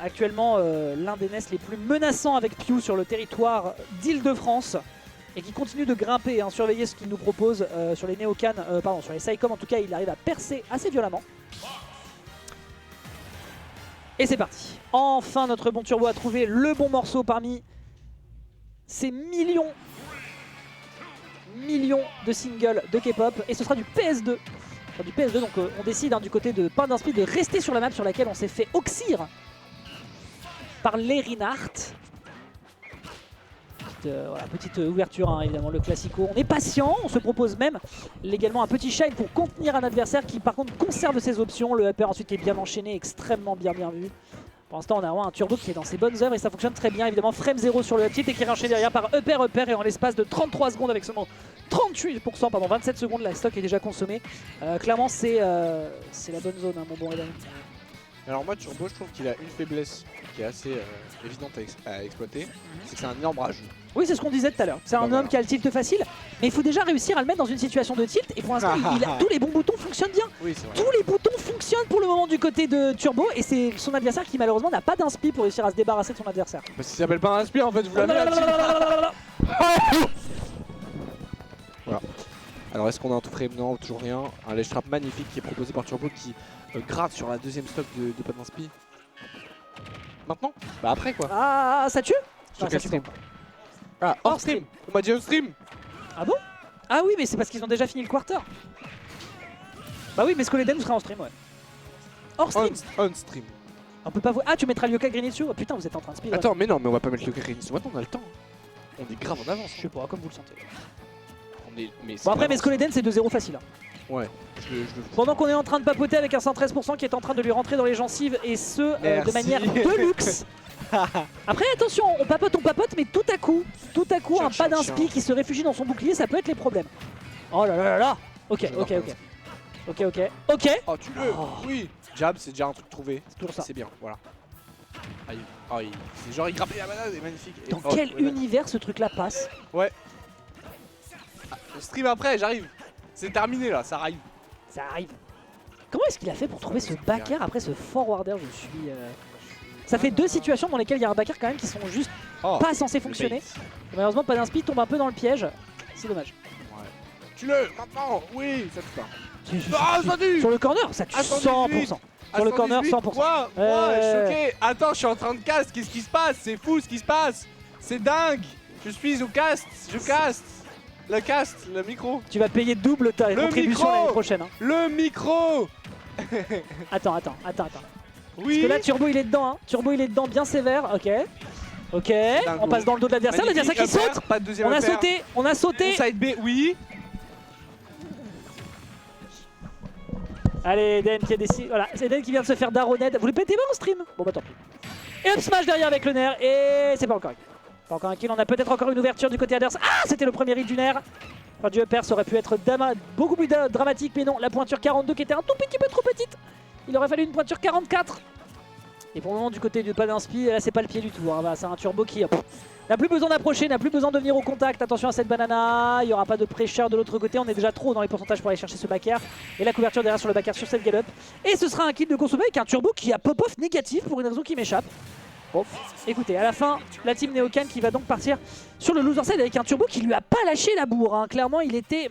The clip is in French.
Actuellement l'un des NES les plus menaçants avec Pew sur le territoire d'Île-de-France et qui continue de grimper, hein, surveiller ce qu'il nous propose sur les Neocan, pardon, sur les Saicom en tout cas, il arrive à percer assez violemment. Et c'est parti. Enfin notre bon Turbo a trouvé le bon morceau parmi ces millions de singles de K-pop et ce sera du PS2. Enfin, du PS2 donc on décide, hein, du côté de Pain d'Inspi de rester sur la map sur laquelle on s'est fait oxyre par les Reinhardt. Petite ouverture, hein, évidemment, le classico. On est patient, on se propose même également un petit shine pour contenir un adversaire qui par contre conserve ses options. Le upper ensuite est bien enchaîné, extrêmement bien vu. Pour l'instant on a un Turbo qui est dans ses bonnes œuvres et ça fonctionne très bien. Évidemment frame 0 sur le uptilt et qui est enchaîné derrière par upper et en l'espace de 33 secondes avec seulement 38%, pardon 27 secondes, la stock est déjà consommée. Clairement c'est la bonne zone, hein, mon bon Eden. Alors moi Turbo, je trouve qu'il a une faiblesse qui est assez évidente à exploiter, c'est que c'est un énorme rageux. Oui, c'est ce qu'on disait tout à l'heure. C'est un homme qui a le tilt facile, mais il faut déjà réussir à le mettre dans une situation de tilt. Et pour l'instant, tous les bons boutons fonctionnent bien. Oui, c'est vrai. Tous les boutons fonctionnent pour le moment du côté de Turbo. Et c'est son adversaire qui malheureusement n'a pas d'inspi pour réussir à se débarrasser de son adversaire. Parce qu'il s'appelle pas un inspire en fait, vous l'avez. Voilà. Alors est-ce qu'on a un tout frame? Non, toujours rien. Un ledge trap magnifique qui est proposé par Turbo qui gratte sur la deuxième stock de pas d'inspi. Maintenant? Bah après quoi. Ah, ça tue? Sur Non, quel ça tue stream? pas. Ah, hors stream. On m'a dit hors stream. Ah bon? Ah oui, mais c'est parce qu'ils ont déjà fini le quarter. Bah oui, mais Skoleden sera en stream, ouais. Hors stream. On stream. On peut pas voir. Ah, tu mettras Lyoka Grenitsu? Oh putain, vous êtes en train de speed. Attends, mais non, mais on va pas mettre le Grenitsu. Maintenant on a le temps. On est grave en avance. Je sais pas, comme vous le sentez. Mais Bon après, mais Skoleden c'est 2-0 facile. Hein. Ouais. Pendant qu'on est en train de papoter avec un 113% qui est en train de lui rentrer dans les gencives et ce de manière de luxe. Après attention, on papote, mais tout à coup un pas d'inspi qui se réfugie dans son bouclier, ça peut être les problèmes. Oh là là là là. Ok. Oh tu le. Oui. Jab c'est déjà un truc trouvé. C'est toujours ça. C'est bien, voilà. Aïe. C'est genre il grappait la banane, c'est magnifique. Dans quel univers ce truc là passe? Ouais. Stream après, j'arrive. C'est terminé là, ça arrive. Ça arrive. Comment est-ce qu'il a fait pour trouver ce backer après ce forwarder? Je suis... Ça fait deux situations dans lesquelles il y a un backer quand même qui sont juste pas censés fonctionner. Malheureusement, pas d'inspi tombe un peu dans le piège. C'est dommage. Ouais. Tue-le maintenant. Oui, ça tue pas. Ah, ça tue. Sur le corner, ça tue 100%. Sur le corner, 100%. Quoi choqué. Attends, je suis en train de cast. Qu'est-ce qui se passe? C'est fou ce qui se passe. C'est dingue. Je suis au cast. Je caste. Le cast, le micro. Tu vas payer double ta contribution l'année prochaine. Hein. Le micro. Attends. Oui. Parce que là, Turbo il est dedans. Hein. Turbo il est dedans, bien sévère. Ok. On passe dans le dos de l'adversaire. L'adversaire qui saute. Pas de deuxième upper. On a sauté. Side B, oui. Allez, Eden qui a décidé. Voilà, c'est Eden qui vient de se faire daroned. Vous le pétez pas en stream? Bon bah tant pis. Et up smash derrière avec le nerf. Et c'est pas encore un kill. Pas encore un kill. On a peut-être encore une ouverture du côté adverse. Ah, c'était le premier hit du nerf. Enfin, du upper, ça aurait pu être beaucoup plus dramatique, mais non. La pointure 42 qui était un tout petit peu trop petite. Il aurait fallu une pointure 44. Et pour le moment, du côté du pas d'inspi, là, c'est pas le pied du tout. Hein. Bah, c'est un Turbo qui n'a plus besoin d'approcher, n'a plus besoin de venir au contact. Attention à cette banana. Il n'y aura pas de pressure de l'autre côté. On est déjà trop dans les pourcentages pour aller chercher ce backer. Et la couverture derrière sur le backer sur cette galop. Et ce sera un kill de consommer avec un Turbo qui a pop-off négatif pour une raison qui m'échappe. Bon, écoutez, à la fin, la team Neocan qui va donc partir sur le loser side avec un Turbo qui lui a pas lâché la bourre. Hein. Clairement, il était